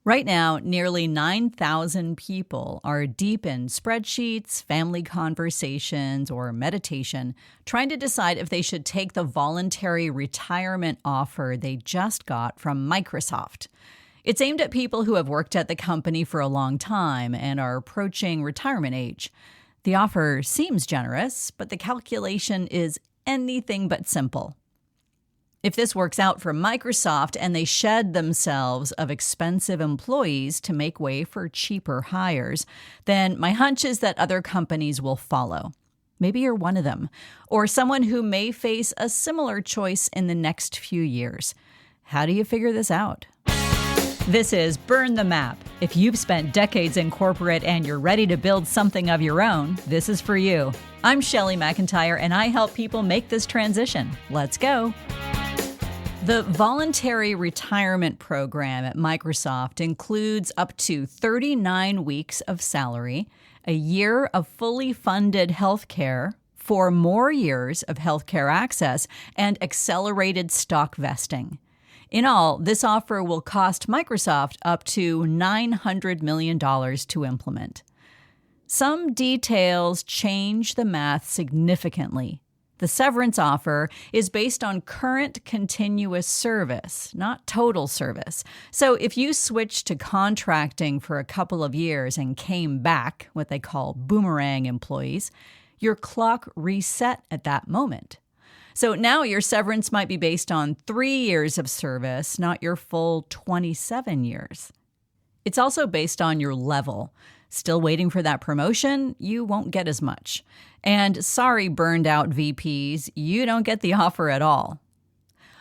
Right now, nearly 9,000 people are deep in spreadsheets, family conversations, or meditation, trying to decide if they should take the voluntary retirement offer they just got from Microsoft. It's aimed at people who have worked at the company for a long time and are approaching retirement age. The offer seems generous, but the calculation is anything but simple. If this works out for Microsoft and they shed themselves of expensive employees to make way for cheaper hires, then my hunch is that other companies will follow. Maybe you're one of them, or someone who may face a similar choice in the next few years. How do you figure this out? This is Burn the Map. If you've spent decades in corporate and you're ready to build something of your own, this is for you. I'm Shelley McIntyre, and I help people make this transition. Let's go. The voluntary retirement program at Microsoft includes up to 39 weeks of salary, a year of fully funded health care, 4 more years of health care access, and accelerated stock vesting. In all, this offer will cost Microsoft up to $900 million to implement. Some details change the math significantly. The severance offer is based on current continuous service, not total service. So if you switched to contracting for a couple of years and came back, what they call boomerang employees, your clock reset at that moment. So now your severance might be based on 3 years of service, not your full 27 years. It's also based on your level. Still waiting for that promotion? You won't get as much. And sorry, burned out VPs, you don't get the offer at all.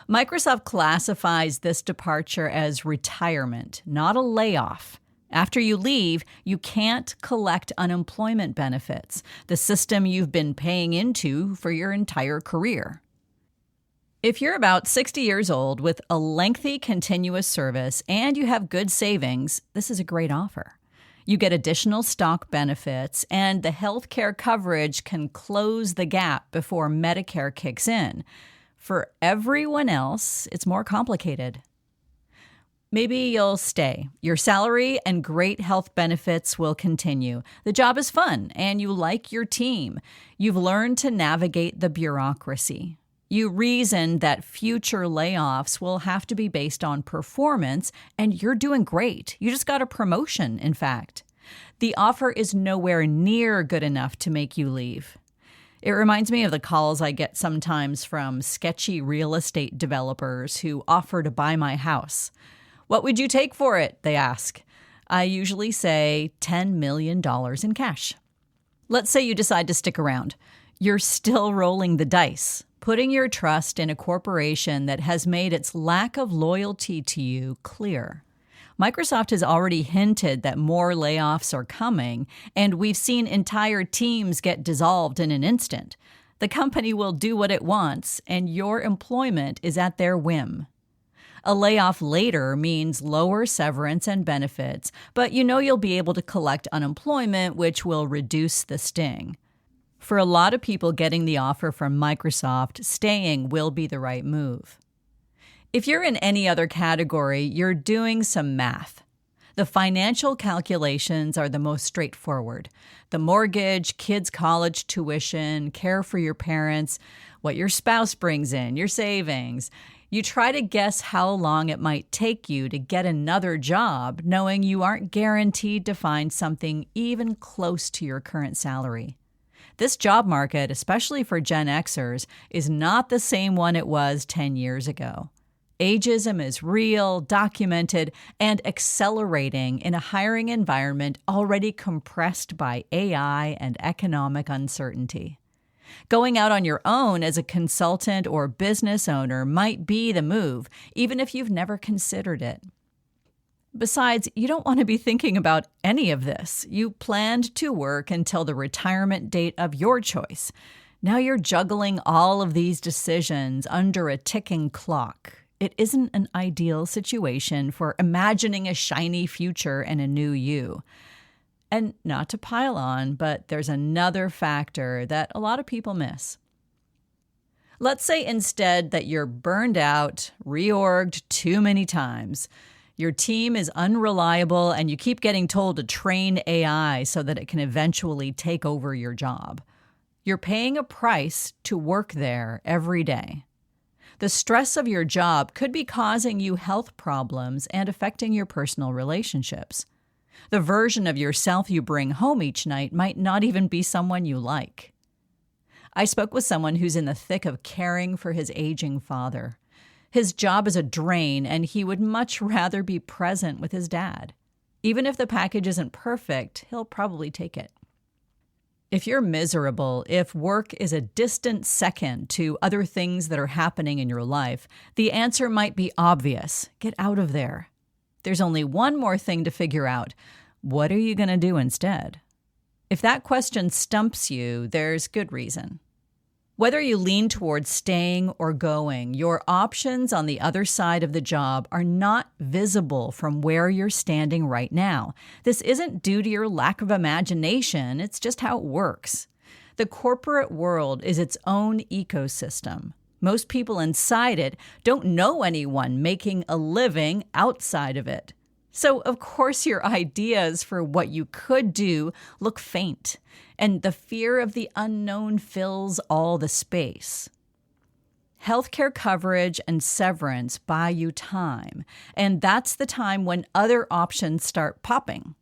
Microsoft classifies this departure as retirement, not a layoff. After you leave, you can't collect unemployment benefits, the system you've been paying into for your entire career. If you're about 60 years old with a lengthy continuous service and you have good savings, this is a great offer. You get additional stock benefits, and the health care coverage can close the gap before Medicare kicks in. For everyone else, it's more complicated. Maybe you'll stay. Your salary and great health benefits will continue. The job is fun, and you like your team. You've learned to navigate the bureaucracy. You reason that future layoffs will have to be based on performance, and you're doing great. You just got a promotion, in fact. The offer is nowhere near good enough to make you leave. It reminds me of the calls I get sometimes from sketchy real estate developers who offer to buy my house. What would you take for it? They ask. I usually say $10 million in cash. Let's say you decide to stick around. You're still rolling the dice, putting your trust in a corporation that has made its lack of loyalty to you clear. Microsoft has already hinted that more layoffs are coming, and we've seen entire teams get dissolved in an instant. The company will do what it wants, and your employment is at their whim. A layoff later means lower severance and benefits, but you know you'll be able to collect unemployment, which will reduce the sting. For a lot of people getting the offer from Microsoft, staying will be the right move. If you're in any other category, you're doing some math. The financial calculations are the most straightforward. The mortgage, kids' college tuition, care for your parents, what your spouse brings in, your savings. You try to guess how long it might take you to get another job, knowing you aren't guaranteed to find something even close to your current salary. This job market, especially for Gen Xers, is not the same one it was 10 years ago. Ageism is real, documented, and accelerating in a hiring environment already compressed by AI and economic uncertainty. Going out on your own as a consultant or business owner might be the move, even if you've never considered it. Besides, you don't want to be thinking about any of this. You planned to work until the retirement date of your choice. Now you're juggling all of these decisions under a ticking clock. It isn't an ideal situation for imagining a shiny future and a new you. And not to pile on, but there's another factor that a lot of people miss. Let's say instead that you're burned out, reorged too many times. Your team is unreliable and you keep getting told to train AI so that it can eventually take over your job. You're paying a price to work there every day. The stress of your job could be causing you health problems and affecting your personal relationships. The version of yourself you bring home each night might not even be someone you like. I spoke with someone who's in the thick of caring for his aging father. His job is a drain, and he would much rather be present with his dad. Even if the package isn't perfect, he'll probably take it. If you're miserable, if work is a distant second to other things that are happening in your life, the answer might be obvious. Get out of there. There's only one more thing to figure out. What are you going to do instead? If that question stumps you, there's good reason. Whether you lean towards staying or going, your options on the other side of the job are not visible from where you're standing right now. This isn't due to your lack of imagination, it's just how it works. The corporate world is its own ecosystem. Most people inside it don't know anyone making a living outside of it. So, of course, your ideas for what you could do look faint, and the fear of the unknown fills all the space. Healthcare coverage and severance buy you time, and that's the time when other options start popping.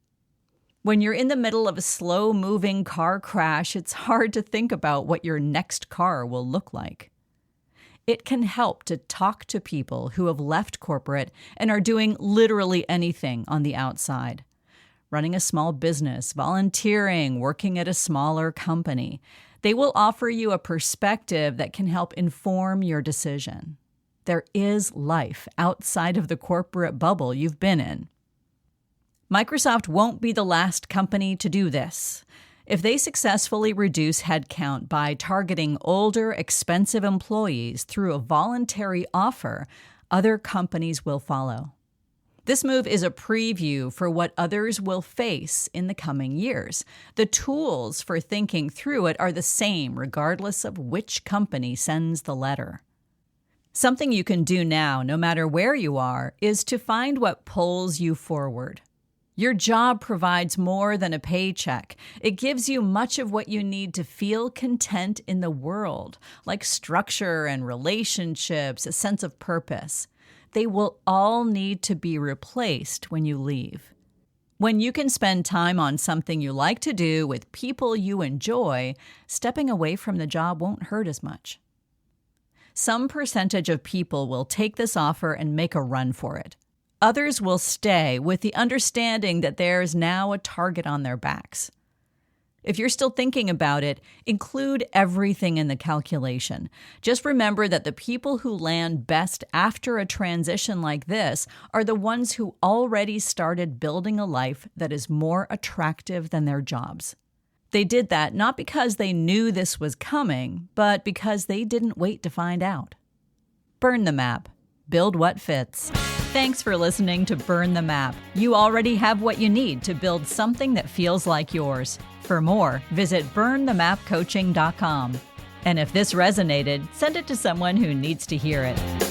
When you're in the middle of a slow-moving car crash, it's hard to think about what your next car will look like. It can help to talk to people who have left corporate and are doing literally anything on the outside. Running a small business, volunteering, working at a smaller company. They will offer you a perspective that can help inform your decision. There is life outside of the corporate bubble you've been in. Microsoft won't be the last company to do this. If they successfully reduce headcount by targeting older, expensive employees through a voluntary offer, other companies will follow. This move is a preview for what others will face in the coming years. The tools for thinking through it are the same regardless of which company sends the letter. Something you can do now, no matter where you are, is to find what pulls you forward. Your job provides more than a paycheck. It gives you much of what you need to feel content in the world, like structure and relationships, a sense of purpose. They will all need to be replaced when you leave. When you can spend time on something you like to do with people you enjoy, stepping away from the job won't hurt as much. Some percentage of people will take this offer and make a run for it. Others will stay with the understanding that there's now a target on their backs. If you're still thinking about it, include everything in the calculation. Just remember that the people who land best after a transition like this are the ones who already started building a life that is more attractive than their jobs. They did that not because they knew this was coming, but because they didn't wait to find out. Burn the map. Build what fits. Thanks for listening to Burn the Map. You already have what you need to build something that feels like yours. For more, visit burnthemapcoaching.com. And if this resonated, send it to someone who needs to hear it.